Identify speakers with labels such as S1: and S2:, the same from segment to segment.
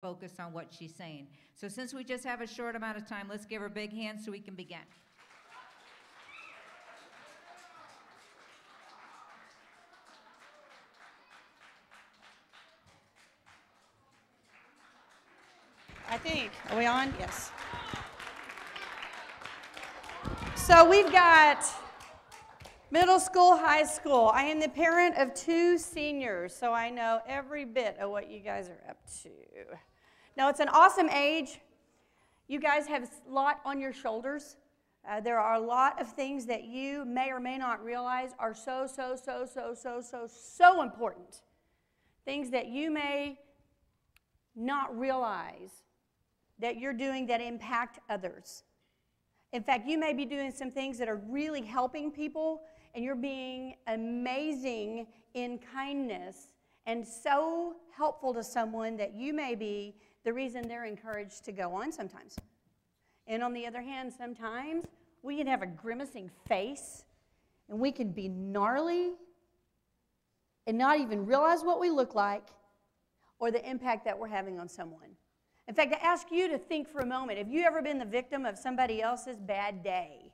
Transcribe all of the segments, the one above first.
S1: focus on what she's saying. So since we just have a short amount of time, let's give her a big hand so we can begin.
S2: I think. Are we on? Yes. So we've got middle school, high school. I am the parent of 2 seniors, so I know every bit of what you guys are up to. Now, it's an awesome age. You guys have a lot on your shoulders. There are a lot of things that you may or may not realize are so important. Things that you may not realize that you're doing that impact others. In fact, you may be doing some things that are really helping people, and you're being amazing in kindness and so helpful to someone that you may be the reason they're encouraged to go on sometimes. And on the other hand, sometimes we can have a grimacing face, and we can be gnarly and not even realize what we look like or the impact that we're having on someone. In fact, I ask you to think for a moment, have you ever been the victim of somebody else's bad day,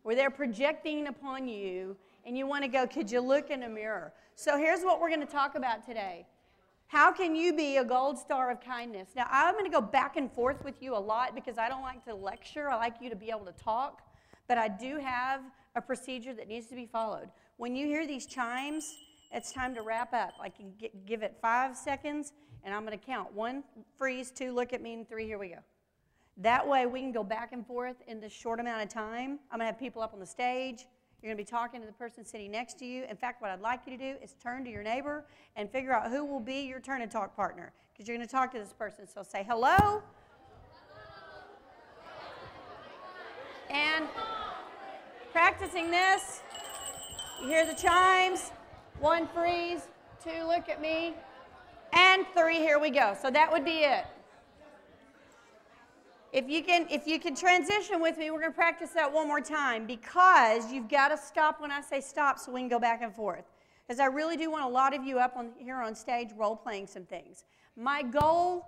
S2: where they're projecting upon you and you want to go, could you look in a mirror? So here's what we're going to talk about today. How can you be a gold star of kindness? Now, I'm going to go back and forth with you a lot because I don't like to lecture. I like you to be able to talk. But I do have a procedure that needs to be followed. When you hear these chimes, it's time to wrap up. I can give it 5 seconds, and I'm going to count. 1, freeze, 2, look at me, and 3, here we go. That way we can go back and forth in this short amount of time. I'm going to have people up on the stage. You're going to be talking to the person sitting next to you. In fact, what I'd like you to do is turn to your neighbor and figure out who will be your turn and talk partner, because you're going to talk to this person. So say hello. And practicing this, you hear the chimes. 1, freeze. 2, look at me. And 3, here we go. So that would be it. If you can transition with me, we're going to practice that one more time, because you've got to stop when I say stop so we can go back and forth. Because I really do want a lot of you up here on stage role-playing some things. My goal,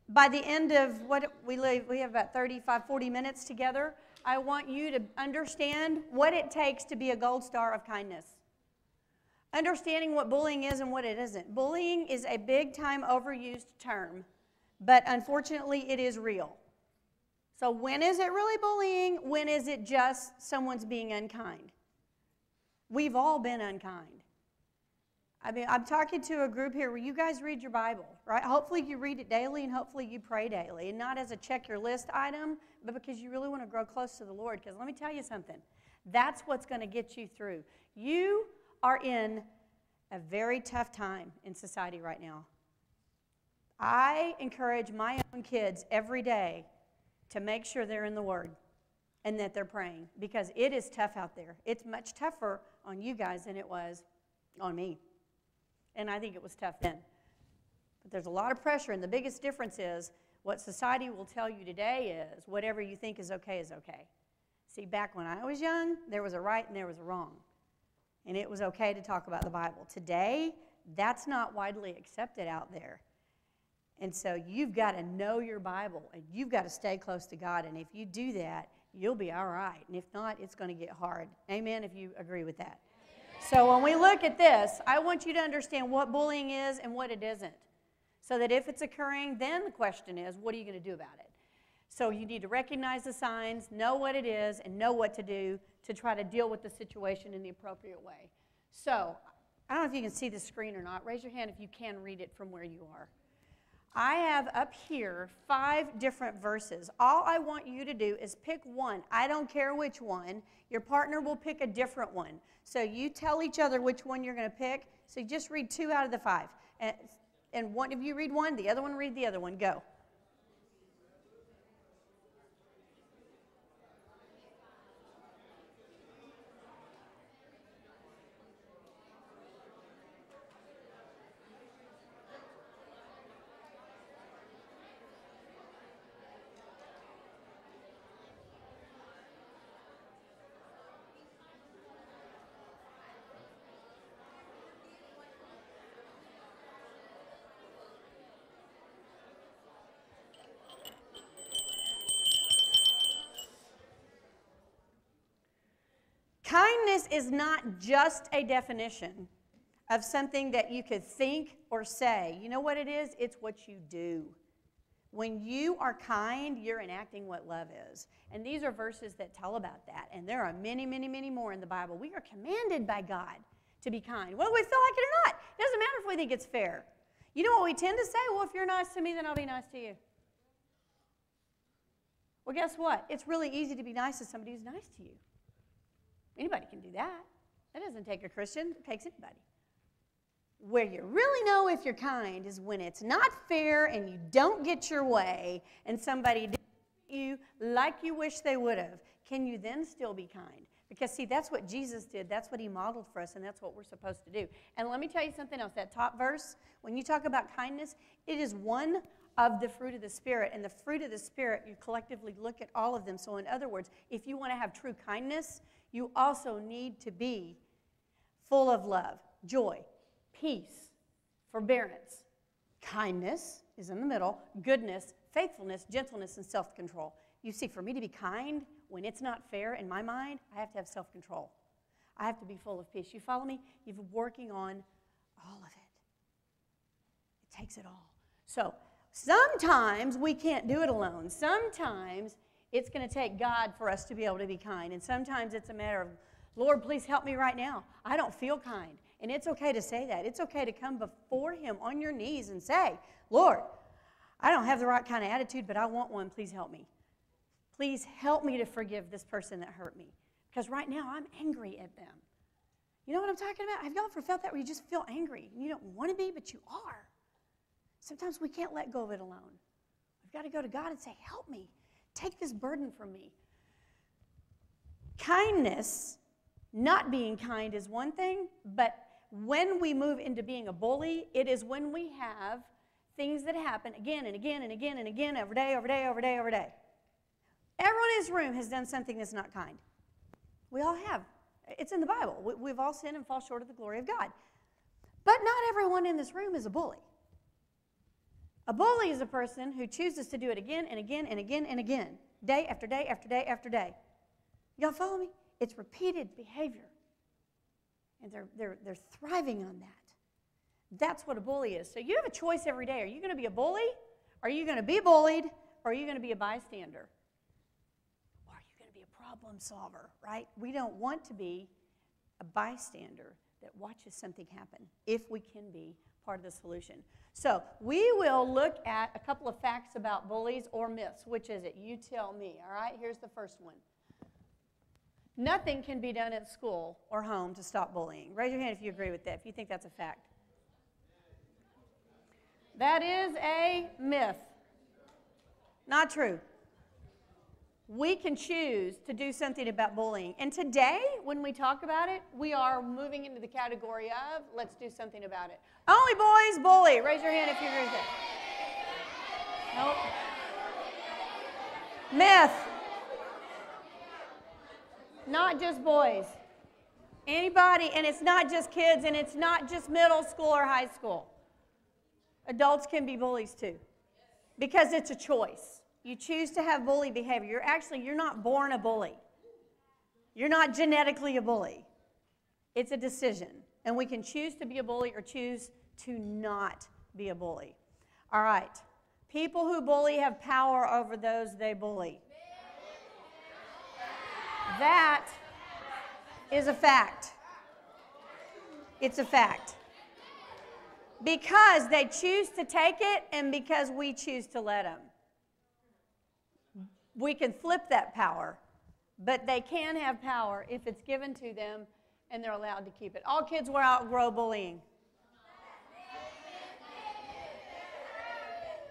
S2: by the end of what we have about 35, 40 minutes together, I want you to understand what it takes to be a gold star of kindness. Understanding what bullying is and what it isn't. Bullying is a big-time overused term, but unfortunately it is real. So when is it really bullying? When is it just someone's being unkind? We've all been unkind. I mean, I'm talking to a group here where you guys read your Bible, right? Hopefully you read it daily, and hopefully you pray daily, and not as a check your list item, but because you really want to grow close to the Lord. Because let me tell you something. That's what's going to get you through. You are in a very tough time in society right now. I encourage my own kids every day to make sure they're in the Word and that they're praying, because it is tough out there. It's much tougher on you guys than it was on me. And I think it was tough then. But there's a lot of pressure, and the biggest difference is what society will tell you today is whatever you think is okay is okay. See, back when I was young, there was a right and there was a wrong. And it was okay to talk about the Bible. Today, that's not widely accepted out there. And so you've got to know your Bible, and you've got to stay close to God. And if you do that, you'll be all right. And if not, it's going to get hard. Amen, if you agree with that. So when we look at this, I want you to understand what bullying is and what it isn't. So that if it's occurring, then the question is, what are you going to do about it? So you need to recognize the signs, know what it is, and know what to do to try to deal with the situation in the appropriate way. So I don't know if you can see the screen or not. Raise your hand if you can read it from where you are. I have up here 5 different verses. All I want you to do is pick one. I don't care which one. Your partner will pick a different one. So you tell each other which one you're going to pick. So you just read 2 out of the 5. And one of you read one, the other one read the other one. Go. Kindness is not just a definition of something that you could think or say. You know what it is? It's what you do. When you are kind, you're enacting what love is. And these are verses that tell about that. And there are many, many, many more in the Bible. We are commanded by God to be kind, whether we feel like it or not. It doesn't matter if we think it's fair. You know what we tend to say? Well, if you're nice to me, then I'll be nice to you. Well, guess what? It's really easy to be nice to somebody who's nice to you. Anybody can do that. That doesn't take a Christian. It takes anybody. Where you really know if you're kind is when it's not fair and you don't get your way and somebody did you like you wish they would have. Can you then still be kind? Because, see, that's what Jesus did. That's what he modeled for us, and that's what we're supposed to do. And let me tell you something else. That top verse, when you talk about kindness, it is one of the fruit of the Spirit. And the fruit of the Spirit, you collectively look at all of them. So, in other words, if you want to have true kindness, you also need to be full of love, joy, peace, forbearance. Kindness is in the middle, goodness, faithfulness, gentleness, and self-control. You see, for me to be kind, when it's not fair in my mind, I have to have self-control. I have to be full of peace. You follow me? You've been working on all of it. It takes it all. So sometimes we can't do it alone. Sometimes it's going to take God for us to be able to be kind. And sometimes it's a matter of, Lord, please help me right now. I don't feel kind. And it's okay to say that. It's okay to come before him on your knees and say, Lord, I don't have the right kind of attitude, but I want one. Please help me. Please help me to forgive this person that hurt me. Because right now I'm angry at them. You know what I'm talking about? Have y'all ever felt that where you just feel angry? And you don't want to be, but you are. Sometimes we can't let go of it alone. We've got to go to God and say, help me. Take this burden from me. Kindness, not being kind is one thing, but when we move into being a bully, it is when we have things that happen again and again and again and again every day, every day, every day, every day. Everyone in this room has done something that's not kind. We all have. It's in the Bible. We've all sinned and fall short of the glory of God. But not everyone in this room is a bully. A bully is a person who chooses to do it again and again and again and again, day after day after day after day. Y'all follow me? It's repeated behavior. And they're thriving on that. That's what a bully is. So you have a choice every day. Are you going to be a bully? Are you going to be bullied? Or are you going to be a bystander? Or are you going to be a problem solver, right? We don't want to be a bystander that watches something happen if we can be part of the solution. So we will look at a couple of facts about bullies or myths. Which is it? You tell me, all right? Here's the first one. Nothing can be done at school or home to stop bullying. Raise your hand if you agree with that, if you think that's a fact. That is a myth. Not true. We can choose to do something about bullying. And today, when we talk about it, we are moving into the category of, let's do something about it. Only boys bully. Raise your hand if you agree with that. Nope. Myth. Not just boys. Anybody, and it's not just kids, and it's not just middle school or high school. Adults can be bullies too, because it's a choice. You choose to have bully behavior. You're not born a bully. You're not genetically a bully. It's a decision, and we can choose to be a bully or choose to not be a bully. All right. People who bully have power over those they bully. That is a fact. It's a fact. Because they choose to take it and because we choose to let them. We can flip that power, but they can have power if it's given to them and they're allowed to keep it. All kids will outgrow bullying.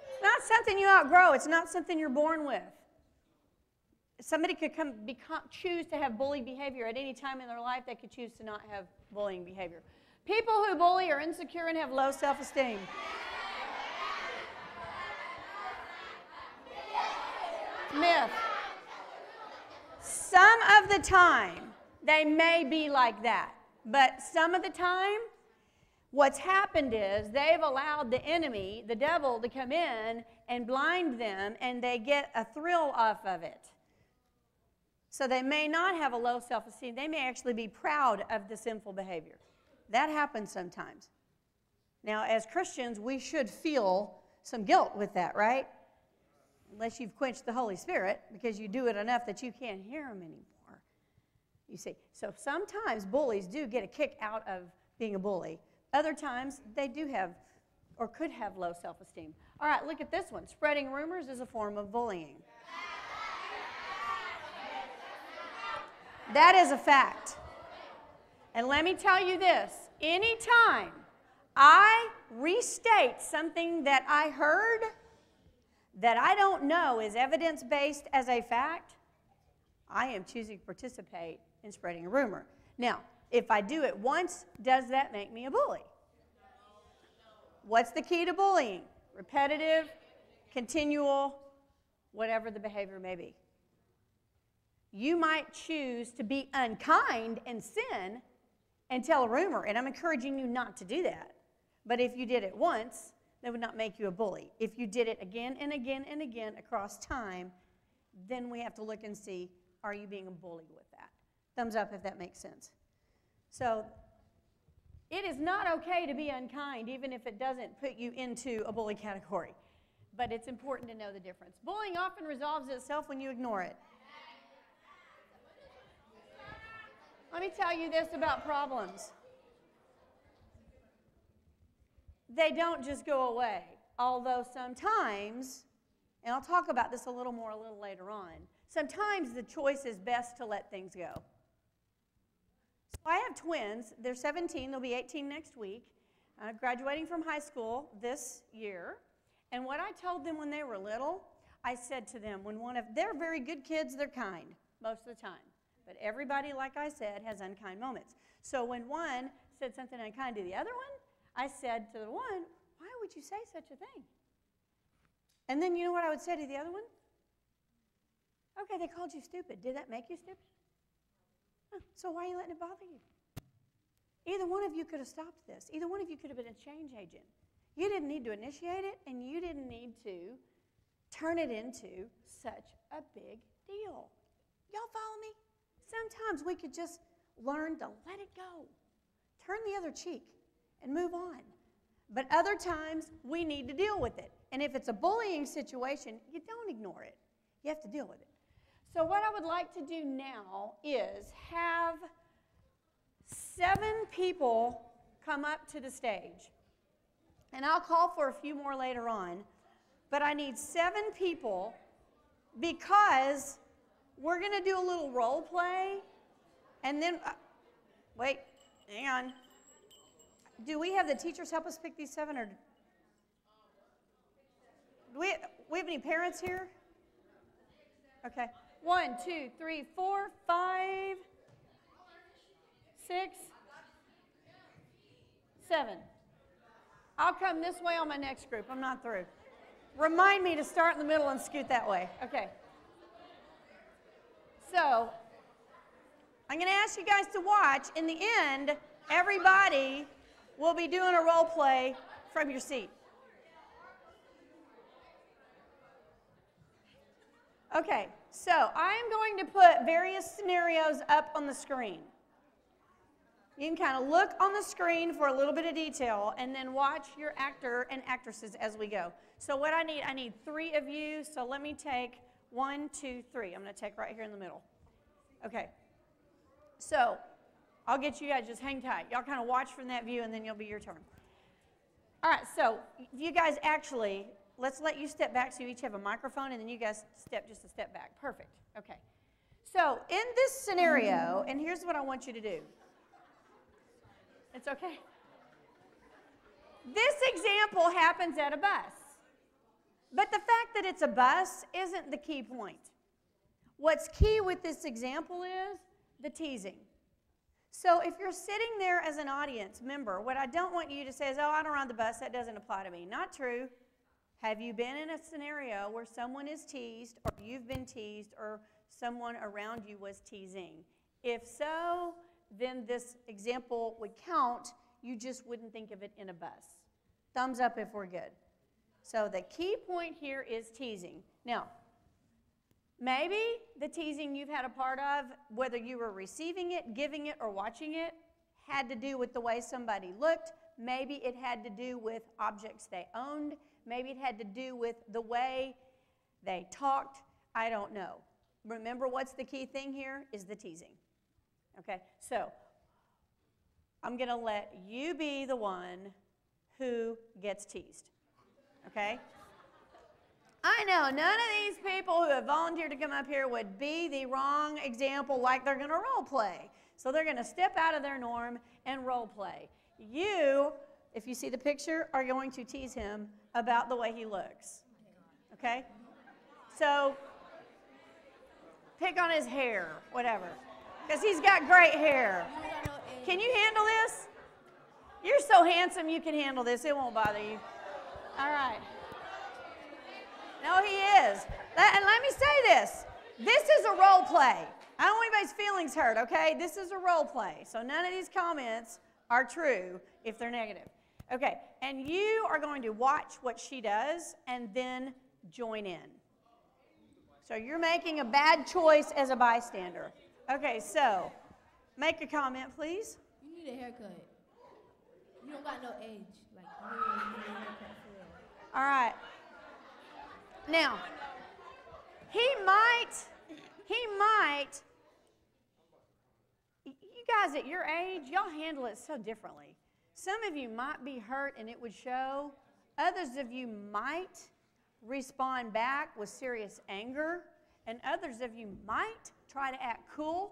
S2: It's not something you outgrow. It's not something you're born with. Somebody could choose to have bully behavior at any time in their life. They could choose to not have bullying behavior. People who bully are insecure and have low self-esteem. Myth. Some of the time, they may be like that. But some of the time, what's happened is they've allowed the enemy, the devil, to come in and blind them, and they get a thrill off of it. So they may not have a low self-esteem. They may actually be proud of the sinful behavior. That happens sometimes. Now, as Christians, we should feel some guilt with that, right? Unless you've quenched the Holy Spirit, because you do it enough that you can't hear him anymore. You see, so sometimes bullies do get a kick out of being a bully. Other times, they do have or could have low self-esteem. All right, look at this one. Spreading rumors is a form of bullying. That is a fact. And let me tell you this. Anytime I restate something that I heard that I don't know is evidence-based as a fact, I am choosing to participate in spreading a rumor. Now, if I do it once, does that make me a bully? What's the key to bullying? Repetitive, continual, whatever the behavior may be. You might choose to be unkind and sin and tell a rumor, and I'm encouraging you not to do that. But if you did it once, that would not make you a bully. If you did it again and again and again across time, then we have to look and see, are you being a bully with that? Thumbs up if that makes sense. So it is not okay to be unkind, even if it doesn't put you into a bully category. But it's important to know the difference. Bullying often resolves itself when you ignore it. Let me tell you this about problems. They don't just go away, although sometimes, and I'll talk about this a little later on, sometimes the choice is best to let things go. So I have twins. They're 17. They'll be 18 next week, graduating from high school this year. And what I told them when they were little, I said to them, they're very good kids, they're kind most of the time. But everybody, like I said, has unkind moments. So when one said something unkind to the other one, I said to the one, why would you say such a thing? And then you know what I would say to the other one? Okay, they called you stupid. Did that make you stupid? Huh, so why are you letting it bother you? Either one of you could have stopped this. Either one of you could have been a change agent. You didn't need to initiate it, and you didn't need to turn it into such a big deal. Y'all follow me? Sometimes we could just learn to let it go. Turn the other cheek and move on. But other times, we need to deal with it. And if it's a bullying situation, you don't ignore it. You have to deal with it. So what I would like to do now is have 7 people come up to the stage. And I'll call for a few more later on. But I need 7 people because we're going to do a little role play. And then, wait, hang on. Do we have the teachers help us pick these 7? Or do we have any parents here? Okay. 1, 2, 3, 4, 5, 6, 7. I'll come this way on my next group. I'm not through. Remind me to start in the middle and scoot that way. Okay. So, I'm going to ask you guys to watch. In the end, everybody will be doing a role play from your seat. Okay, so I'm going to put various scenarios up on the screen. You can kind of look on the screen for a little bit of detail and then watch your actor and actresses as we go. So what I need 3 of you. So let me take 1, 2, 3. I'm going to take right here in the middle. Okay. So I'll get you guys, just hang tight. Y'all kind of watch from that view and then you'll be your turn. All right, so you guys actually, let's let you step back so you each have a microphone and then you guys step just a step back. Perfect. Okay. So in this scenario, and here's what I want you to do. It's okay. This example happens at a bus. But the fact that it's a bus isn't the key point. What's key with this example is the teasing. So if you're sitting there as an audience member, what I don't want you to say is, oh, I don't ride the bus, that doesn't apply to me. Not true. Have you been in a scenario where someone is teased, or you've been teased, or someone around you was teasing? If so, then this example would count. You just wouldn't think of it in a bus. Thumbs up if we're good. So the key point here is teasing. Now, Maybe the teasing you've had a part of, whether you were receiving it, giving it, or watching it, had to do with the way somebody looked. Maybe it had to do with objects they owned. Maybe it had to do with the way they talked. I don't know. Remember, what's the key thing here is the teasing. Okay, so I'm going to let you be the one who gets teased. Okay? I know none of these people who have volunteered to come up here would be the wrong example, like they're going to role play. So they're going to step out of their norm and role play. You, if you see the picture, are going to tease him about the way he looks. Okay? So pick on his hair, whatever, because he's got great hair. Can you handle this? You're so handsome you can handle this. It won't bother you. All right. No, he is. And let me say this. This is a role play. I don't want anybody's feelings hurt, okay? This is a role play. So none of these comments are true if they're negative. Okay, and you are going to watch what she does and then join in. So you're making a bad choice as a bystander. Okay, so make a comment, please.
S3: You need a haircut. You don't got no age. Like, you need a haircut for real.
S2: All right. Now, he might, you guys at your age, y'all handle it so differently. Some of you might be hurt and it would show. Others of you might respond back with serious anger. And others of you might try to act cool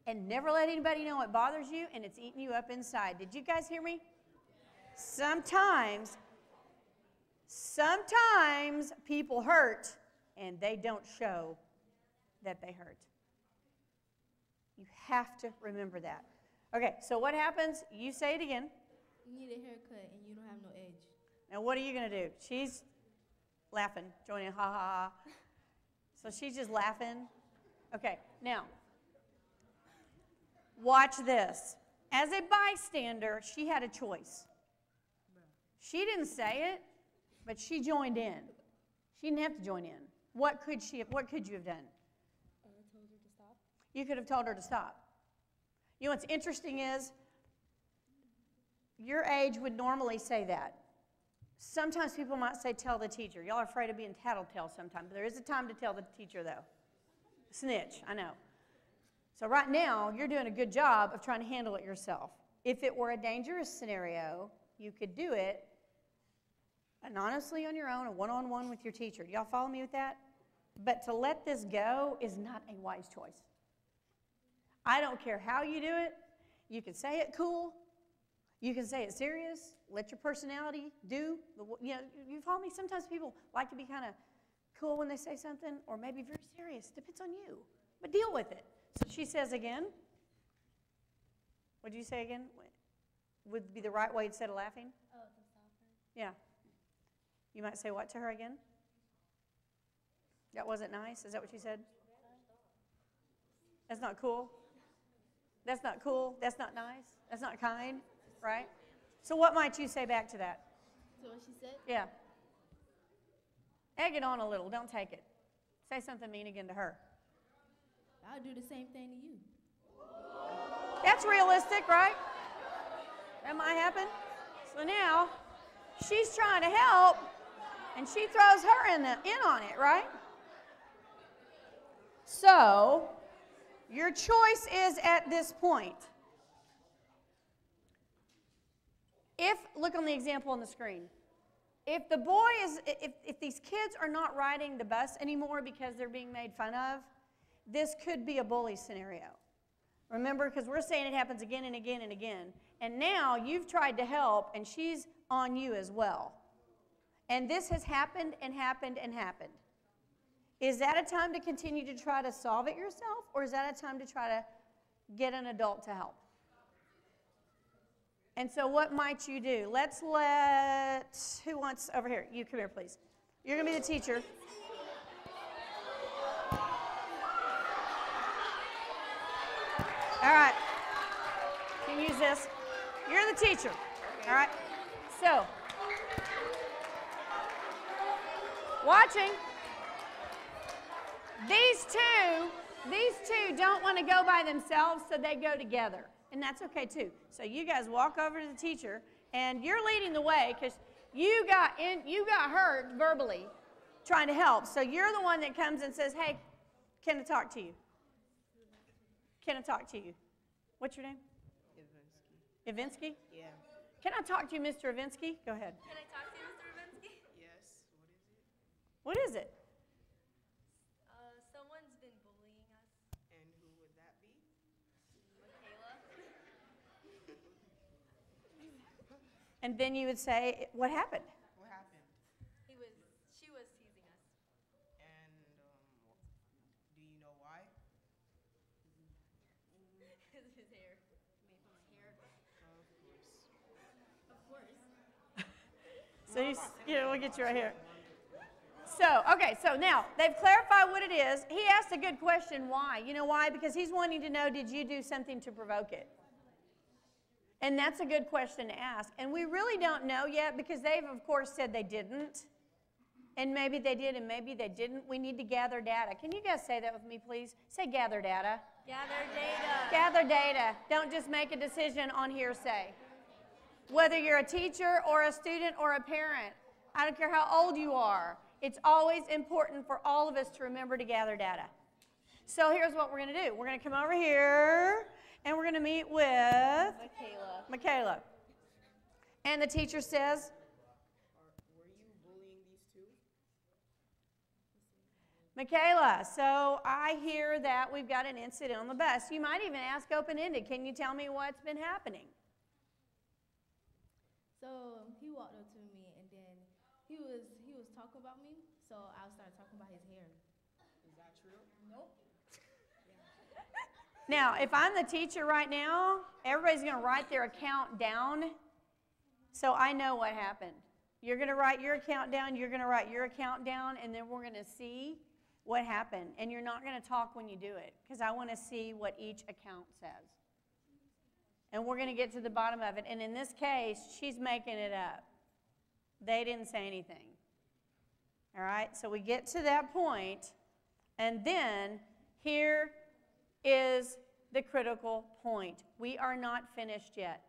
S2: and never let anybody know it bothers you and it's eating you up inside. Did you guys hear me? Sometimes people hurt and they don't show that they hurt. You have to remember that. Okay, so what happens? You say it again.
S3: You need a haircut and you don't have no edge.
S2: Now what are you going to do? She's laughing, joining, ha ha ha. So she's just laughing. Okay, now, watch this. As a bystander, she had a choice. She didn't say it, but she joined in. She didn't have to join in. What could you have done?
S3: Told her to stop.
S2: You could have told her to stop. You know what's interesting is, your age would normally say that. Sometimes people might say, tell the teacher. Y'all are afraid of being tattletale sometimes. But there is a time to tell the teacher, though. Snitch, I know. So right now, you're doing a good job of trying to handle it yourself. If it were a dangerous scenario, you could do it anonymously on your own, a one-on-one with your teacher. Do y'all follow me with that? But to let this go is not a wise choice. I don't care how you do it. You can say it cool. You can say it serious. Let your personality do. You follow me? Sometimes people like to be kind of cool when they say something, or maybe very serious. Depends on you. But deal with it. So she says again. What did you say again? Would be the right way instead of laughing?
S3: Oh, to stop her.
S2: Yeah. You might say what to her again? That wasn't nice? Is that what you said? That's not cool? That's not cool? That's not nice? That's not kind? Right? So what might you say back to that?
S3: So what she said?
S2: Yeah. Egg it on a little. Don't take it. Say something mean again to her.
S3: I'll do the same thing to you.
S2: That's realistic, right? That might happen. So now, she's trying to help, and she throws her in on it, right? So, your choice is at this point. Look on the example on the screen. If the boy is, if these kids are not riding the bus anymore because they're being made fun of, this could be a bully scenario. Remember, because we're saying it happens again and again and again. And now you've tried to help, and she's on you as well. And this has happened and happened and happened. Is that a time to continue to try to solve it yourself, or is that a time to try to get an adult to help? And so what might you do? Who wants, over here, you come here please. You're going to be the teacher. All right, you can use this. You're the teacher, all right? So, watching. These two don't want to go by themselves, so they go together. And that's okay too. So you guys walk over to the teacher, and you're leading the way because you got hurt verbally trying to help. So you're the one that comes and says, hey, can I talk to you? Can I talk to you? What's your name? Ivinsky. Ivinsky?
S4: Yeah.
S2: Can I talk to you, Mr. Ivinsky? Go ahead.
S5: Can I talk to you, Mr. Ravinsky?
S4: Yes.
S2: What is it?
S5: Someone's been bullying us.
S4: And who would that be?
S5: Michaela.
S2: And then you would say, what happened?
S4: What happened?
S5: She was teasing us.
S4: And do you know why?
S5: His hair. Made from my hair.
S4: Of course.
S2: So we'll get you right here. So, okay, so now they've clarified what it is. He asked a good question, why? You know why? Because he's wanting to know, did you do something to provoke it? And that's a good question to ask. And we really don't know yet because they've, of course, said they didn't. And maybe they did and maybe they didn't. We need to gather data. Can you guys say that with me, please? Say gather data.
S5: Gather data.
S2: Gather data. Don't just make a decision on hearsay. Whether you're a teacher or a student or a parent, I don't care how old you are, it's always important for all of us to remember to gather data. So here's what we're going to do. We're going to come over here and we're going to meet with Michaela. And the teacher says,
S4: Were you bullying these two?
S2: Michaela, so I hear that we've got an incident on the bus. You might even ask open-ended, can you tell me what's been happening?
S3: So he walked up to me, and then he was talking about me, so I started talking about his hair.
S4: Is that true?
S3: Nope.
S2: Now, if I'm the teacher right now, everybody's going to write their account down so I know what happened. You're going to write your account down, you're going to write your account down, and then we're going to see what happened. And you're not going to talk when you do it because I want to see what each account says. And we're going to get to the bottom of it. And in this case, she's making it up. They didn't say anything. All right? So we get to that point, and then here is the critical point. We are not finished yet.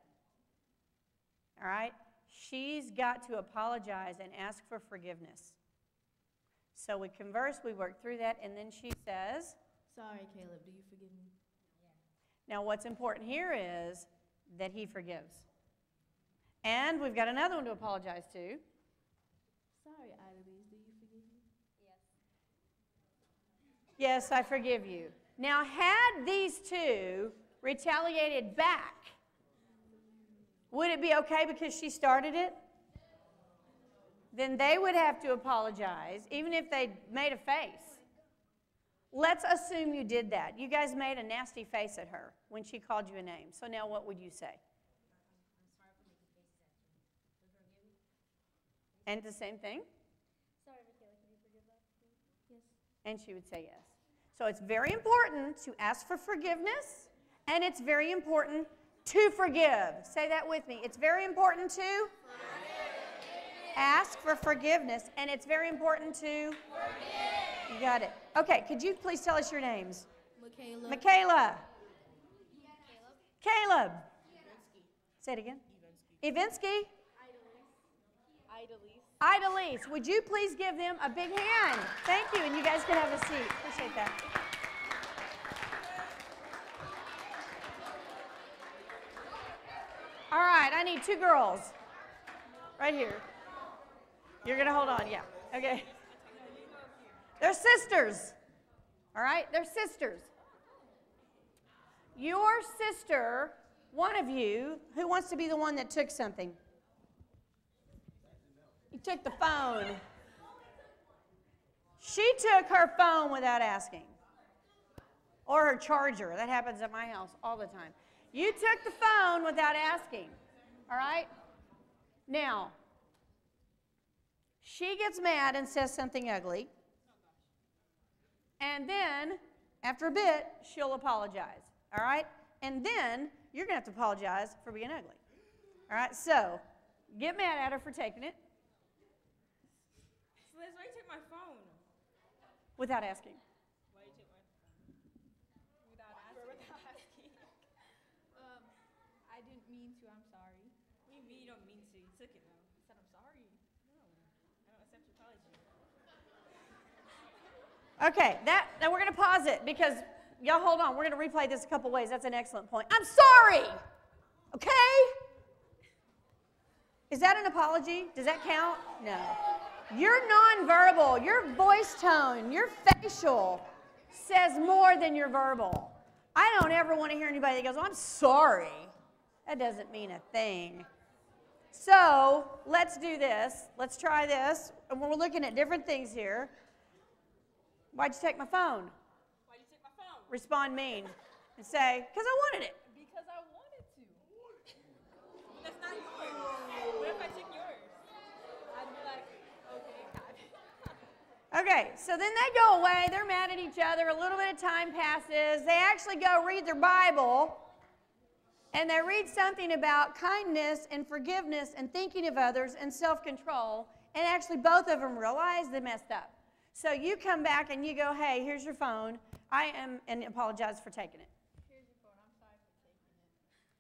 S2: All right? She's got to apologize and ask for forgiveness. So we converse, we work through that, and then she says,
S3: Sorry, Caleb, do you forgive me?
S2: now what's important here is that he forgives. And we've got another one to apologize to.
S3: Sorry, Idolies, do you forgive me?
S2: Yes, I forgive you. Now, had these two retaliated back, would it be okay because she started it? Then they would have to apologize, even if they made a face. Let's assume you did that. You guys made a nasty face at her when she called you a name. So now what would you say? And the same thing?
S5: Sorry, Michaela, can you forgive that?
S3: Yes.
S2: And she would say yes. So it's very important to ask for forgiveness, and it's very important to forgive. Say that with me. It's very important to ask for forgiveness, and it's very important to forgive. You got it. Okay, could you please tell us your names?
S3: Michaela.
S2: Michaela. Caleb. Say it again. Ivinsky. Idolies, would you please give them a big hand? Thank you, and you guys can have a seat. Appreciate that. All right, I need two girls. Right here. You're going to hold on, yeah. Okay. They're sisters. All right, they're sisters. Your sister, one of you, who wants to be the one that took something? You took the phone. She took her phone without asking. Or her charger. That happens at my house all the time. You took the phone without asking. All right? Now, she gets mad and says something ugly. And then, after a bit, she'll apologize. All right? And then, you're going to have to apologize for being ugly. All right? So, get mad at her for taking it.
S6: Liz, why you take my phone?
S2: Without asking.
S3: to. I'm sorry.
S4: What do you mean you don't mean to? You took it now. I said I'm sorry. No, I don't accept your apology.
S2: Okay, now we're going to pause it because, y'all hold on. We're going to replay this a couple ways. That's an excellent point. I'm sorry. Okay? Is that an apology? Does that count? No. Your nonverbal, your voice tone, your facial says more than your verbal. I don't ever want to hear anybody that goes, "Oh, I'm sorry." That doesn't mean a thing. So let's do this. Let's try this. And we're looking at different things here. Why'd you take my phone?
S4: Why'd you take my phone?
S2: Respond mean and say, "Because I wanted it."
S3: Because I wanted to.
S4: That's not yours. What if I took yours?
S3: I'd be like, okay, got it.
S2: Okay, so then they go away. They're mad at each other. A little bit of time passes. They actually go read their Bible. And they read something about kindness and forgiveness and thinking of others and self-control. And actually both of them realize they messed up. So you come back and you go, "Hey, here's your phone. And apologize for taking it."
S3: Here's your phone. I'm sorry for taking it.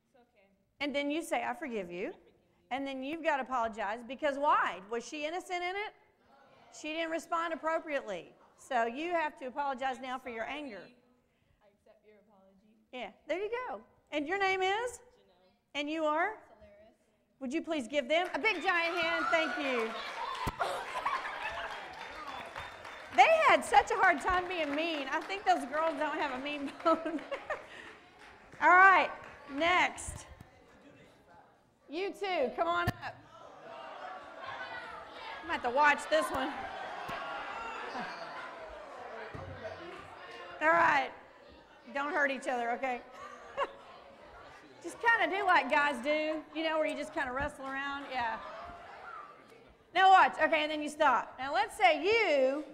S4: It's okay.
S2: And then you say, "I forgive you." And then you've got to apologize because why? Was she innocent in it? She didn't respond appropriately. So you have to apologize now for your anger.
S3: I accept your apology.
S2: Yeah, there you go. And your name is? And you are?
S3: Solaris.
S2: Would you please give them a big giant hand? Thank you. They had such a hard time being mean. I think those girls don't have a mean bone. All right, next. You too, come on up. I'm going to have to watch this one. All right, don't hurt each other, okay? Just kind of do like guys do, you know, where you just kind of wrestle around, yeah. Now watch, okay, and then you stop. Now let's say you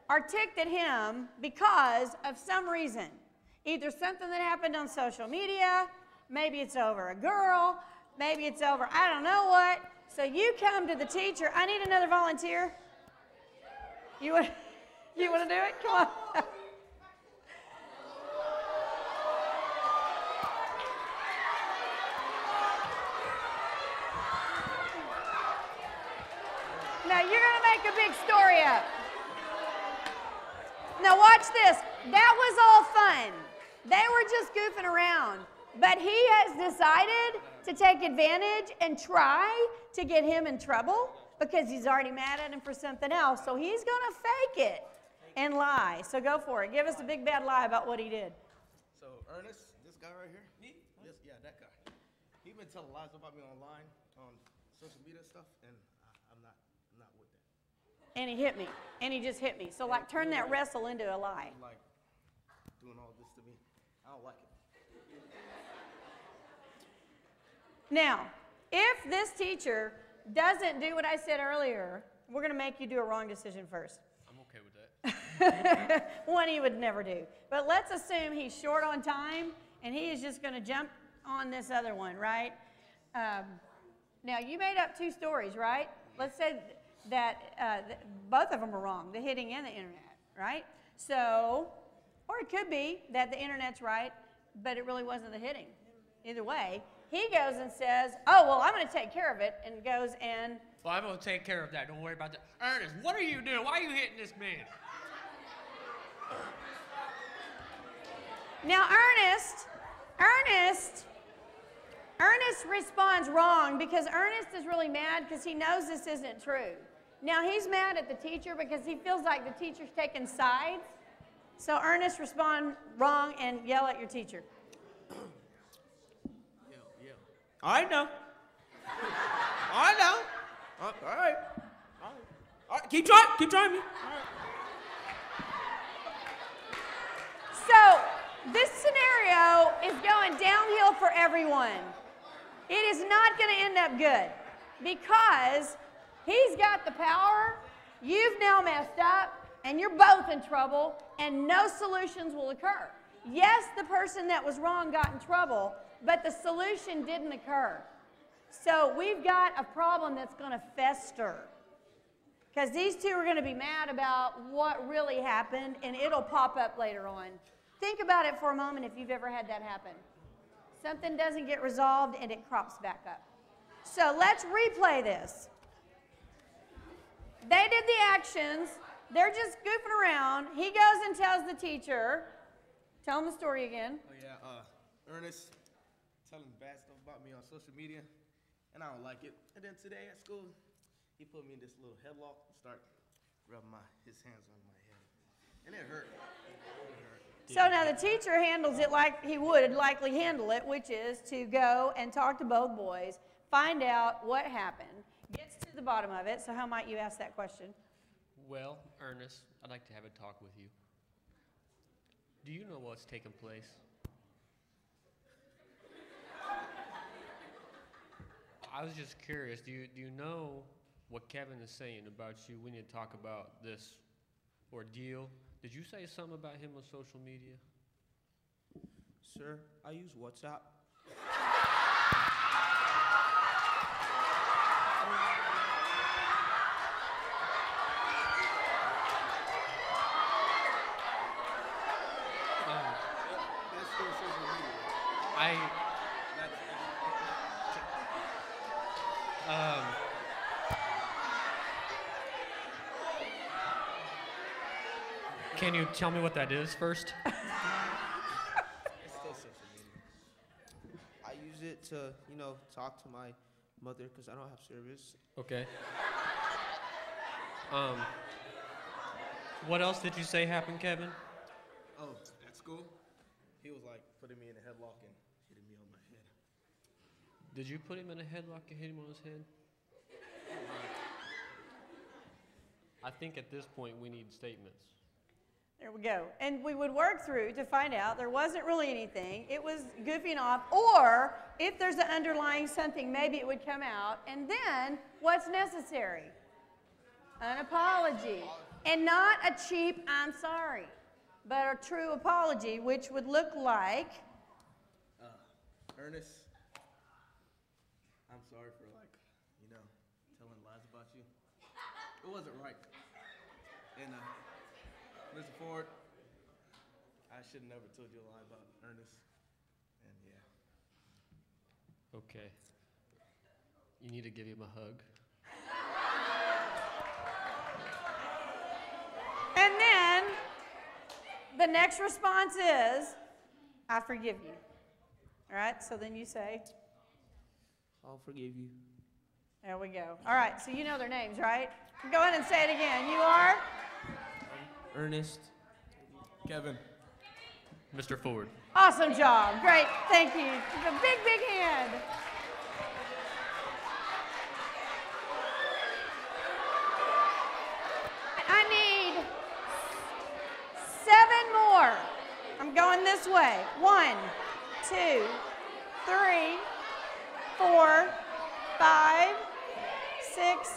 S2: are ticked at him because of some reason. Either something that happened on social media, maybe it's over a girl, maybe it's over I don't know what. So you come to the teacher. I need another volunteer. You want to do it? Come on. Now you're going to make a big story up. Now watch this. That was all fun. They were just goofing around. But he has decided to take advantage and try to get him in trouble because he's already mad at him for something else. So he's going to fake it and lie. So go for it. Give us a big bad lie about what he did.
S6: So Ernest, this guy right here, yeah, that guy. He been telling lies about me online, on social media and stuff, and I'm not with that.
S2: And he hit me. And he just hit me. So like turn that wrestle into a lie.
S6: Like doing all this to me, I don't like it.
S2: Now, if this teacher doesn't do what I said earlier, we're going to make you do a wrong decision first.
S7: I'm okay with that.
S2: One he would never do. But let's assume he's short on time and he is just going to jump on this other one, right? Now, you made up two stories, right? Let's say that both of them are wrong, the hitting and the internet, right? So, or it could be that the internet's right, but it really wasn't the hitting. Either way, he goes and says, "Oh, well, I'm going to take care of it," and goes and...
S7: Well, I'm going to take care of that. Don't worry about that. Ernest, what are you doing? Why are you hitting this man?
S2: Now, Ernest responds wrong because Ernest is really mad because he knows this isn't true. Now, he's mad at the teacher because he feels like the teacher's taking sides. So Ernest respond wrong and yell at your teacher.
S6: I know. I know. All right. Keep trying me. All right.
S2: So this scenario is going downhill for everyone. It is not going to end up good because he's got the power, you've now messed up, and you're both in trouble, and no solutions will occur. Yes, the person that was wrong got in trouble, but the solution didn't occur. So we've got a problem that's going to fester because these two are going to be mad about what really happened, and it'll pop up later on. Think about it for a moment if you've ever had that happen. Something doesn't get resolved and it crops back up. So let's replay this. They did the actions. They're just goofing around. He goes and tells the teacher. Tell him the story again.
S6: Oh yeah, Ernest telling bad stuff about me on social media, and I don't like it. And then today at school, he put me in this little headlock and start rubbing his hands on my head, and it hurt.
S2: So now the teacher handles it like he would likely handle it, which is to go and talk to both boys, find out what happened, gets to the bottom of it. So how might you ask that question?
S7: Well, Ernest, I'd like to have a talk with you. Do you know what's taken place? I was just curious. Do you know what Kevin is saying about you? We need to talk about this ordeal. Did you say something about him on social media?
S8: Sir, I use WhatsApp.
S6: That's still social media.
S7: Can you tell me what that is first?
S6: It's still social media.
S8: I use it to, talk to my mother because I don't have service.
S7: Okay. What else did you say happened, Kevin?
S6: Oh, at school, he was like putting me in a headlock and hitting me on my head.
S7: Did you put him in a headlock and hit him on his head? I think at this point we need statements.
S2: There we go. And we would work through to find out there wasn't really anything. It was goofing off. Or if there's an underlying something, maybe it would come out. And then what's necessary? An apology. And not a cheap I'm sorry, but a true apology, which would look like,
S6: Ernest, I'm sorry for telling lies about you. It wasn't right. And Mr. Ford, I should have never told you a lie about Ernest. And yeah.
S7: Okay. You need to give him a hug.
S2: and then the next response is, I forgive you. All right, so then you say,
S8: I'll forgive you.
S2: there we go. All right, so you know their names, right? Go ahead and say it again. You are?
S8: Ernest.
S6: Kevin.
S7: Mr. Ford.
S2: Awesome job. Great. Thank you. Give a big, big hand. I need 7 more. I'm going this way. 1, 2, 3, 4, 5, 6,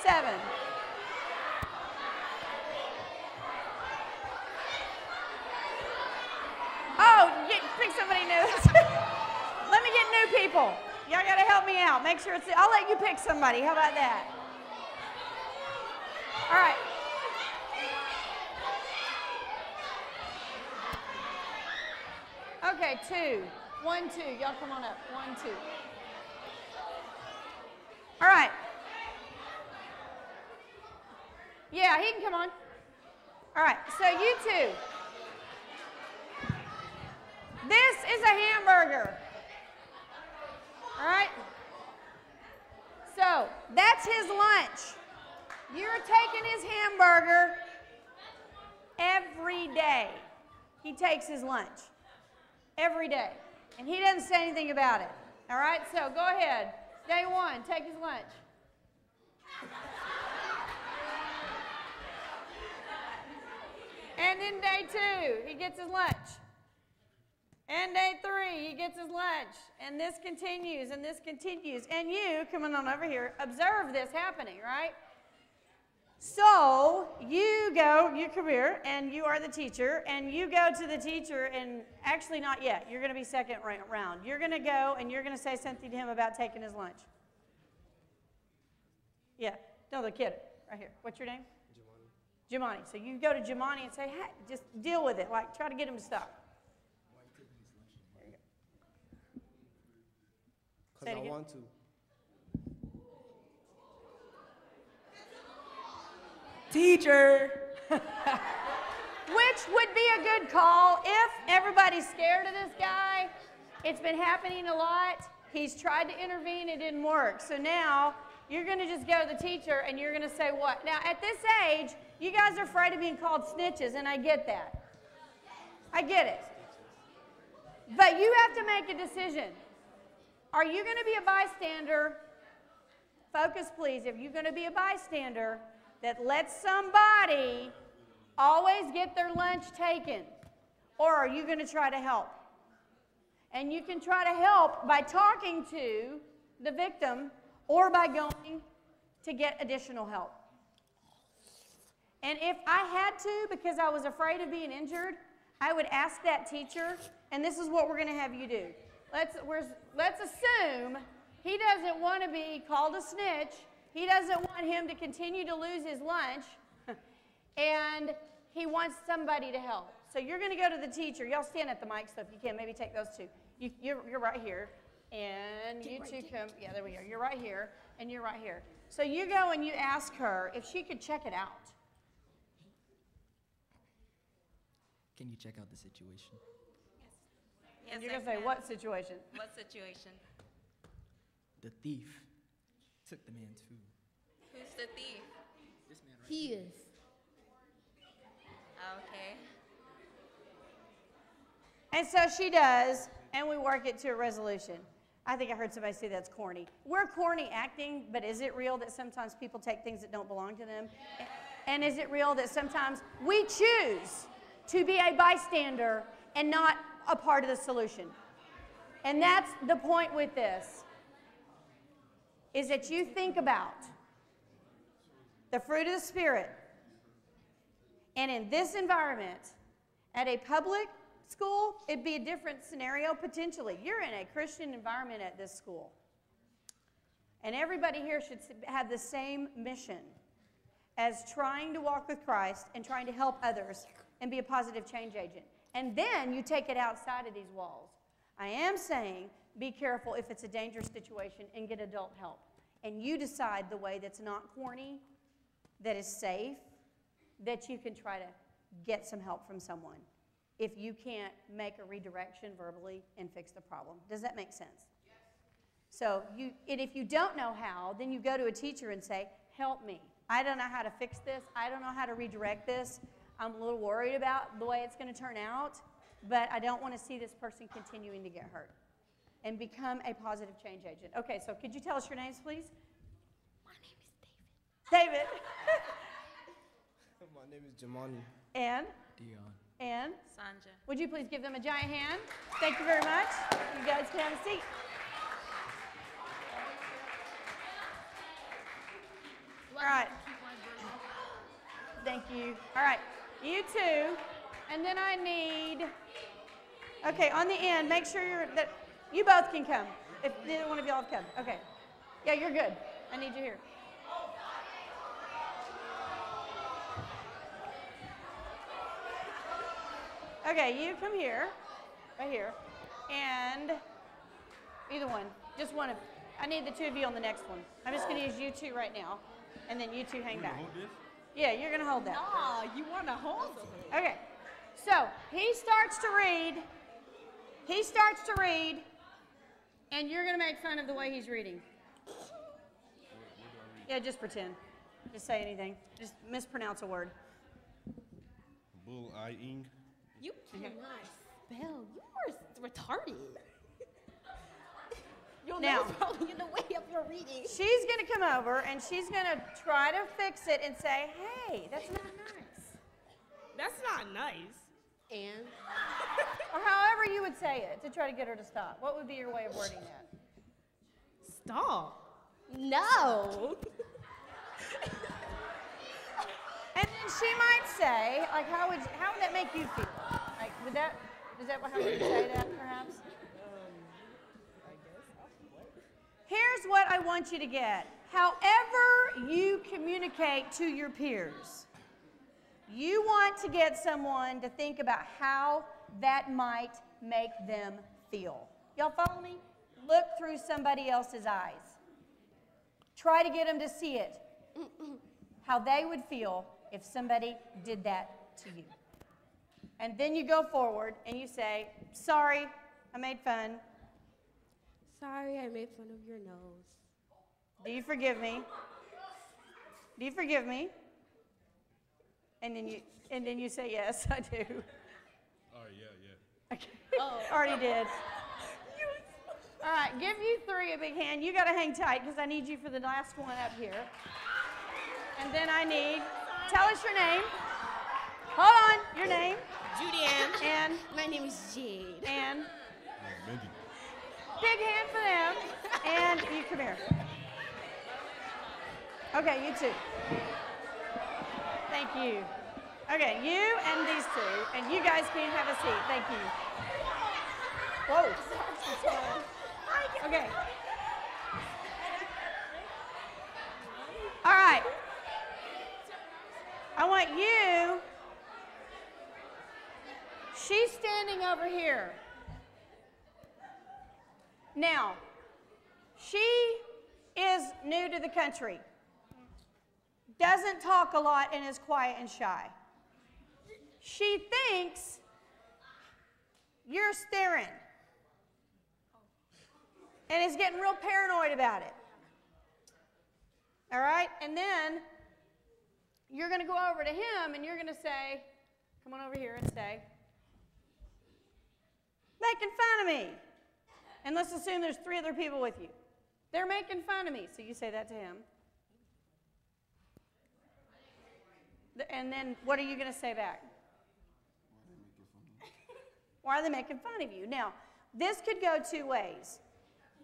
S2: 7. Oh, pick somebody new. Let me get new people. Y'all got to help me out. Make sure I'll let you pick somebody. How about that? All right. Okay, 2. 1, 2. Y'all come on up. 1, 2. All right. Yeah, he can come on. All right, so you two. This is a hamburger. All right? So that's his lunch. You're taking his hamburger every day. He takes his lunch every day. And he doesn't say anything about it. All right? So go ahead. Day 1, take his lunch. And then day 2, he gets his lunch. And day 3, he gets his lunch. And this continues, and this continues. And you, coming on over here, observe this happening, right? So you come here, and you are the teacher, and you go to the teacher, and actually not yet. You're going to be second round. You're going to go, and you're going to say something to him about taking his lunch. Yeah, no, the kid right here. What's your name? Jimani. So you go to Jimani and say, hey, just deal with it. Like, try to get him to stop. Say it
S8: I
S2: again.
S8: want to.
S4: Teacher.
S2: Which would be a good call if everybody's scared of this guy. It's been happening a lot. He's tried to intervene, it didn't work. So now you're going to just go to the teacher and you're going to say what? Now, at this age, you guys are afraid of being called snitches, and I get that. I get it. But you have to make a decision. Are you going to be a bystander? Focus, please. If you're going to be a bystander that lets somebody always get their lunch taken, or are you going to try to help? And you can try to help by talking to the victim or by going to get additional help. And if I had to, because I was afraid of being injured, I would ask that teacher, and this is what we're going to have you do. Let's assume he doesn't want to be called a snitch. He doesn't want him to continue to lose his lunch, and he wants somebody to help. So you're going to go to the teacher. Y'all stand at the mic, so if you can, maybe take those two. You're right here, and you two come. Yeah, there we go. You're right here, and you're right here. So you go and you ask her if she could check it out.
S9: Can you check out the situation?
S10: Yes,
S2: And you're going to
S10: I
S2: say,
S10: can.
S2: what situation?
S10: What situation?
S9: The thief took the man's food.
S10: Who's the thief?
S9: This man right
S3: He
S9: here.
S3: is.
S10: Okay.
S2: And so she does, and we work it to a resolution. I think I heard somebody say that's corny. We're corny acting, but is it real that sometimes people take things that don't belong to them? And is it real that sometimes we choose to be a bystander and not a part of the solution? And that's the point with this, is that you think about the fruit of the Spirit. And in this environment, at a public school, it'd be a different scenario potentially. You're in a Christian environment at this school. And everybody here should have the same mission as trying to walk with Christ and trying to help others and be a positive change agent. And then you take it outside of these walls. I am saying be careful if it's a dangerous situation and get adult help. And you decide the way that's not corny, that is safe, that you can try to get some help from someone if you can't make a redirection verbally and fix the problem. Does that make sense? Yes. So if you don't know how, then you go to a teacher and say, help me. I don't know how to fix this. I don't know how to redirect this. I'm a little worried about the way it's going to turn out, but I don't want to see this person continuing to get hurt. And become a positive change agent. Okay, so could you tell us your names, please?
S3: My name is David.
S2: David.
S8: My name is Jamani.
S2: And?
S9: Dion.
S2: And?
S10: Sanja.
S2: Would you please give them a giant hand? Thank you very much. You guys can have a seat. All right. Thank you. All right. You two. And then I need, okay, on the end, make sure that you both can come. If neither one of y'all have come. Okay. Yeah, you're good. I need you here. Okay, you come here, right here, and either one, just one of, I need the two of you on the next one. I'm just going to use you two right now, and then you two hang back. Yeah, you're going to hold that.
S4: Ah, you want to hold it.
S2: Okay, so he starts to read, and you're going to make fun of the way he's reading. Yeah, just pretend. Just say anything. Just mispronounce a word.
S11: Bull-eyeing.
S3: You cannot spell. You are retarded. Your
S2: Now-
S3: name's probably in the way of your reading.
S2: She's going to come over, and she's going to try to fix it and say, hey, that's not nice.
S4: That's not nice.
S3: And
S2: Or however you would say it to try to get her to stop. What would be your way of wording that?
S4: Stop.
S3: no.
S2: And then she might say, like, how would that make you feel? Like, how would you say that, perhaps?
S4: I guess.
S2: Here's what I want you to get. However you communicate to your peers, you want to get someone to think about how that might make them feel. Y'all follow me? look through somebody else's eyes. Try to get them to see it, how they would feel if somebody did that to you. And then you go forward and you say, sorry, I made fun.
S3: Sorry, I made fun of your nose.
S2: Do you forgive me? Do you forgive me? And then you say, yes, I do.
S11: Oh, yeah.
S2: Okay. Already did. All right, give you three a big hand. You got to hang tight because I need you for the last one up here. And then I need, tell us your name. Hold on, your name.
S3: Judy Ann.
S2: And
S3: My name is Jade.
S2: and
S11: Mindy.
S2: big hand for them. And you come here. Okay, you two. Thank you. Okay, you and these two, and you guys can have a seat. Thank you. Whoa. Okay. All right. I want you. She's standing over here. Now, she is new to the country. Doesn't talk a lot and is quiet and shy. She thinks you're staring and is getting real paranoid about it. All right? And then you're going to go over to him and you're going to say, come on over here and say, making fun of me. And let's assume there's 3 other people with you. They're making fun of me. So you say that to him. And then what are you going to say back? Why are they making fun of you? Now, this could go 2 ways.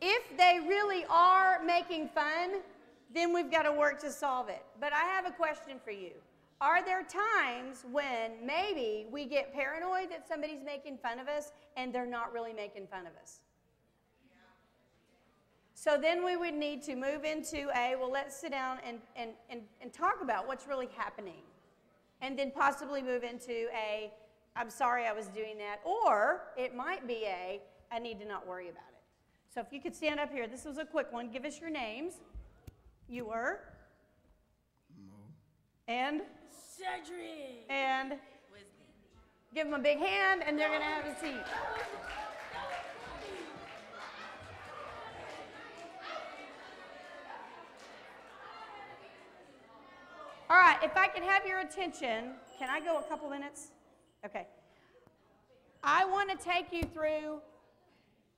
S2: If they really are making fun, then we've got to work to solve it. But I have a question for you. Are there times when maybe we get paranoid that somebody's making fun of us and they're not really making fun of us? So then we would need to move into well, let's sit down and talk about what's really happening. And then possibly move into I'm sorry I was doing that. Or it might be I need to not worry about it. So if you could stand up here. This was a quick one. Give us your names. You were?
S11: Mo.
S2: And?
S3: Cedric.
S2: And? Give them a big hand, and they're going to have a seat. All right, if I can have your attention, can I go a couple minutes? Okay. I want to take you through,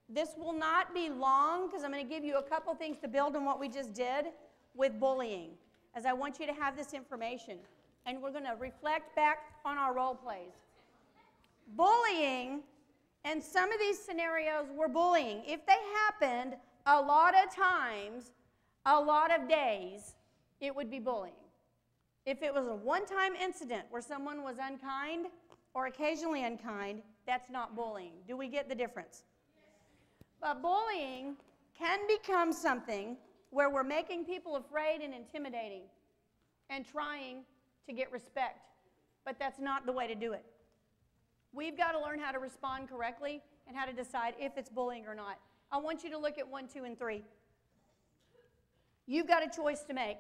S2: this will not be long because I'm going to give you a couple things to build on what we just did with bullying, as I want you to have this information. And we're going to reflect back on our role plays. Bullying, and some of these scenarios were bullying. If they happened a lot of times, a lot of days, it would be bullying. If it was a one-time incident where someone was unkind or occasionally unkind, that's not bullying. Do we get the difference? But bullying can become something where we're making people afraid and intimidating and trying to get respect. But that's not the way to do it. We've got to learn how to respond correctly and how to decide if it's bullying or not. I want you to look at 1, 2, and 3. You've got a choice to make.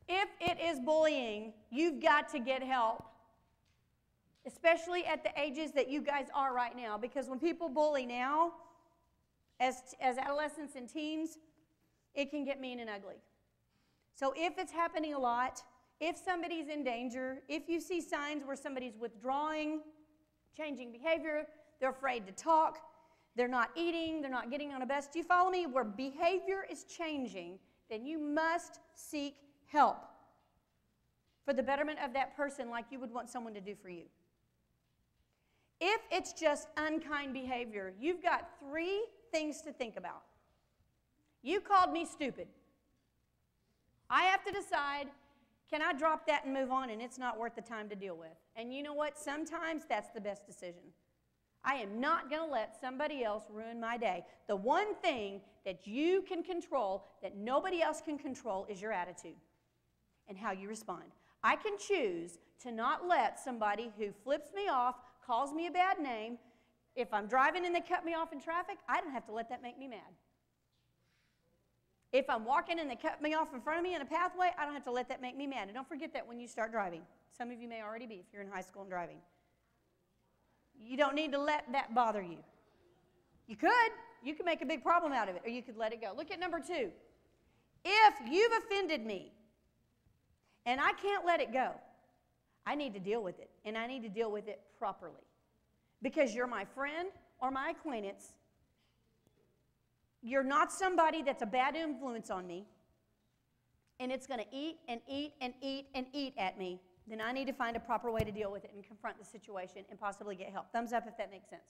S2: If it is bullying, you've got to get help, especially at the ages that you guys are right now, because when people bully now, as adolescents and teens, it can get mean and ugly. So if it's happening a lot, if somebody's in danger, if you see signs where somebody's withdrawing, changing behavior, they're afraid to talk, they're not eating, they're not getting on a bus, do you follow me? Where behavior is changing, then you must seek help for the betterment of that person, like you would want someone to do for you. If it's just unkind behavior, you've got 3 things to think about. You called me stupid. I have to decide, can I drop that and move on, and it's not worth the time to deal with? And you know what? Sometimes that's the best decision. I am not going to let somebody else ruin my day. The one thing that you can control that nobody else can control is your attitude and how you respond. I can choose to not let somebody who flips me off, calls me a bad name, if I'm driving and they cut me off in traffic, I don't have to let that make me mad. If I'm walking and they cut me off in front of me in a pathway, I don't have to let that make me mad. And don't forget that when you start driving. Some of you may already be if you're in high school and driving. You don't need to let that bother you. You could. You could make a big problem out of it, or you could let it go. Look at number 2. If you've offended me and I can't let it go, I need to deal with it, and I need to deal with it properly. Because you're my friend or my acquaintance. You're not somebody that's a bad influence on me, and it's going to eat and eat and eat and eat at me. Then I need to find a proper way to deal with it and confront the situation and possibly get help. Thumbs up if that makes sense.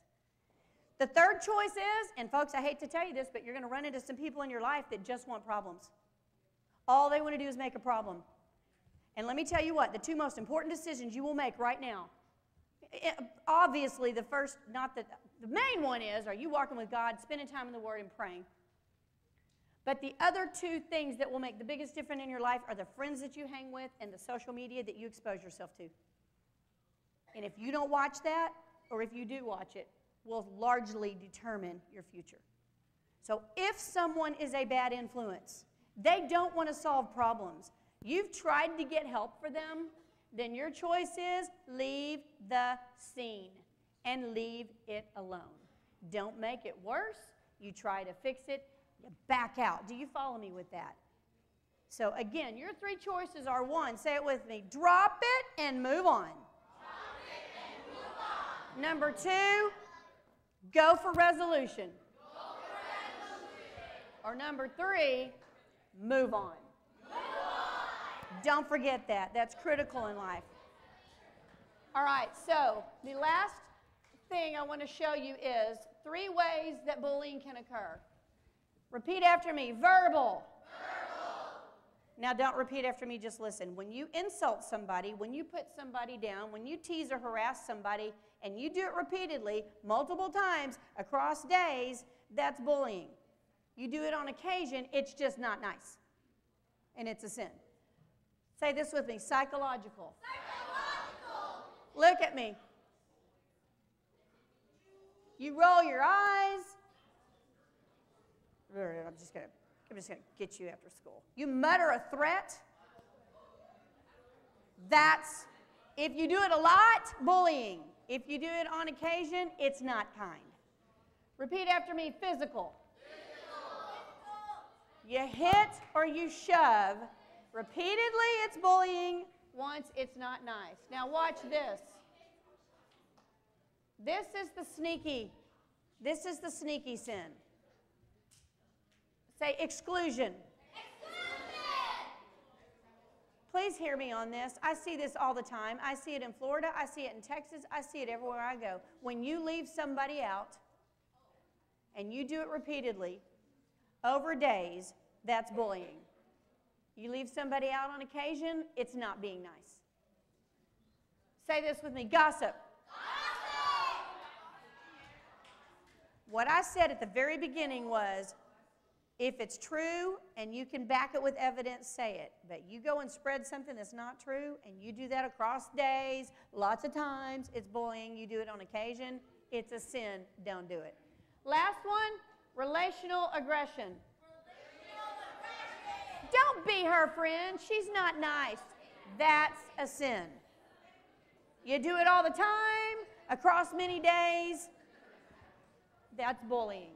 S2: The third choice is, and folks, I hate to tell you this, but you're going to run into some people in your life that just want problems. All they want to do is make a problem. And let me tell you what, the 2 most important decisions you will make right now, obviously the first, the main one is, are you walking with God, spending time in the Word and praying? But the other 2 things that will make the biggest difference in your life are the friends that you hang with and the social media that you expose yourself to. And if you don't watch that, or if you do watch it, will largely determine your future. So if someone is a bad influence, they don't want to solve problems, you've tried to get help for them, then your choice is leave the scene and leave it alone. Don't make it worse. You try to fix it. You back out. Do you follow me with that? So again, your 3 choices are 1, say it with me, drop it and move on. Drop it and move on. Number 2, go for resolution. Go for resolution. Or number 3, move on. Don't forget that. That's critical in life. All right, so the last thing I want to show you is 3 ways that bullying can occur. Repeat after me. Verbal. Now don't repeat after me, just listen. When you insult somebody, when you put somebody down, when you tease or harass somebody, and you do it repeatedly, multiple times, across days, that's bullying. You do it on occasion, it's just not nice. And it's a sin. Say this with me, psychological. Psychological. Look at me. You roll your eyes. I'm just gonna get you after school. You mutter a threat. That's, if you do it a lot, bullying. If you do it on occasion, it's not kind. Repeat after me, physical. You hit or you shove. Repeatedly, it's bullying. Once, it's not nice. Now watch this. This is the sneaky sin. Say exclusion. Please hear me on this. I see this all the time. I see it in Florida. I see it in Texas. I see it everywhere I go. When you leave somebody out and you do it repeatedly over days, that's bullying. You leave somebody out on occasion, it's not being nice. Say this with me, gossip. What I said at the very beginning was, if it's true and you can back it with evidence, say it. But you go and spread something that's not true, and you do that across days, lots of times, it's bullying. You do it on occasion, it's a sin. Don't do it. Last one, relational aggression. Don't be her friend. She's not nice. That's a sin. You do it all the time, across many days, that's bullying.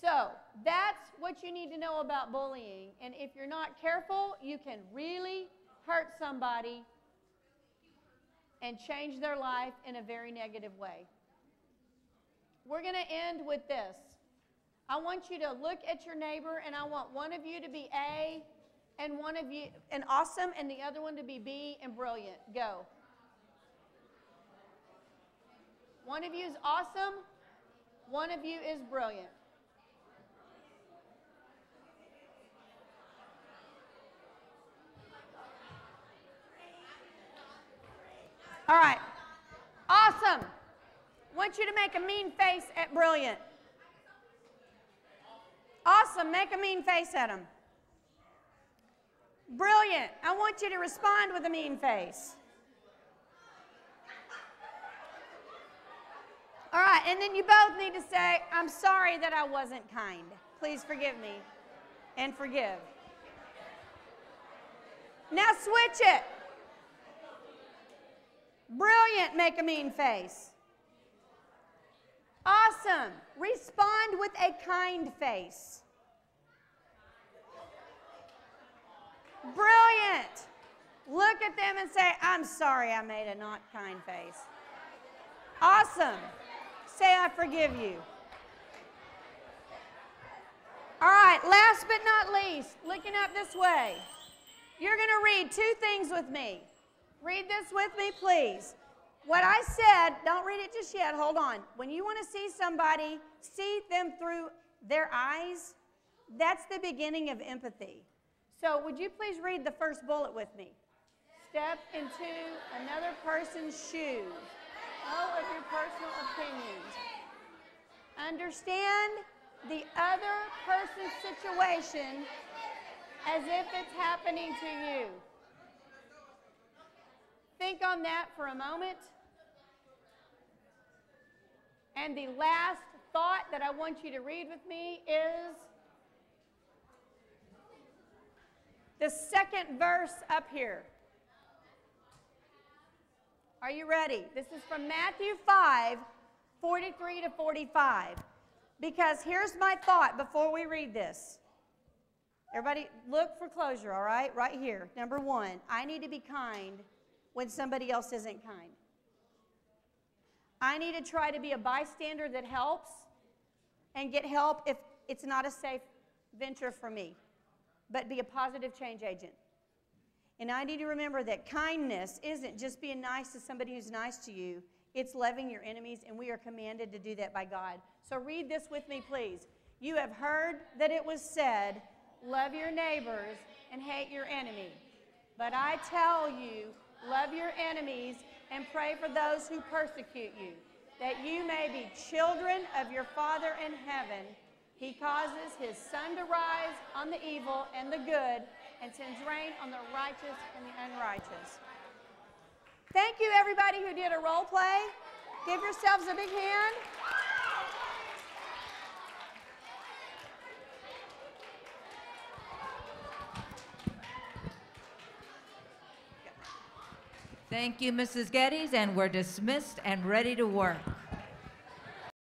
S2: So that's what you need to know about bullying. And if you're not careful, you can really hurt somebody and change their life in a very negative way. We're going to end with this. I want you to look at your neighbor, and I want one of you to be A and one of you and awesome, and the other one to be B and brilliant. Go. One of you is awesome. One of you is brilliant. All right. Awesome. I want you to make a mean face at brilliant. Awesome. Make a mean face at him. Brilliant. I want you to respond with a mean face. All right. And then you both need to say, I'm sorry that I wasn't kind. Please forgive me. and forgive. Now switch it. Brilliant, make a mean face. Awesome. Respond with a kind face. Brilliant. Look at them and say, I'm sorry I made a not kind face. Awesome. Say, I forgive you. All right, last but not least, looking up this way. You're going to read two things with me. Read this with me, please. What I said, don't read it just yet, hold on. When you want to see somebody, see them through their eyes, that's the beginning of empathy. So would you please read the first bullet with me? Step into another person's shoes. All of your personal opinions. Understand the other person's situation as if it's happening to you. Think on that for a moment. And the last thought that I want you to read with me is the second verse up here. Are you ready? This is from Matthew 5, 43 to 45. Because here's my thought before we read this. Everybody, look for closure, all right? Right here. Number one, I need to be kind when somebody else isn't kind. I need to try to be a bystander that helps and get help if it's not a safe venture for me, but be a positive change agent. And I need to remember that kindness isn't just being nice to somebody who's nice to you. It's loving your enemies, and we are commanded to do that by God. So read this with me, please. You have heard that it was said, love your neighbors and hate your enemy. But I tell you, love your enemies and pray for those who persecute you, that you may be children of your Father in heaven. He causes his sun to rise on the evil and the good, and sends rain on the righteous and the unrighteous. Thank you, everybody who did a role play. Give yourselves a big hand.
S1: Thank you, Mrs. Geddes, and we're dismissed and ready to work.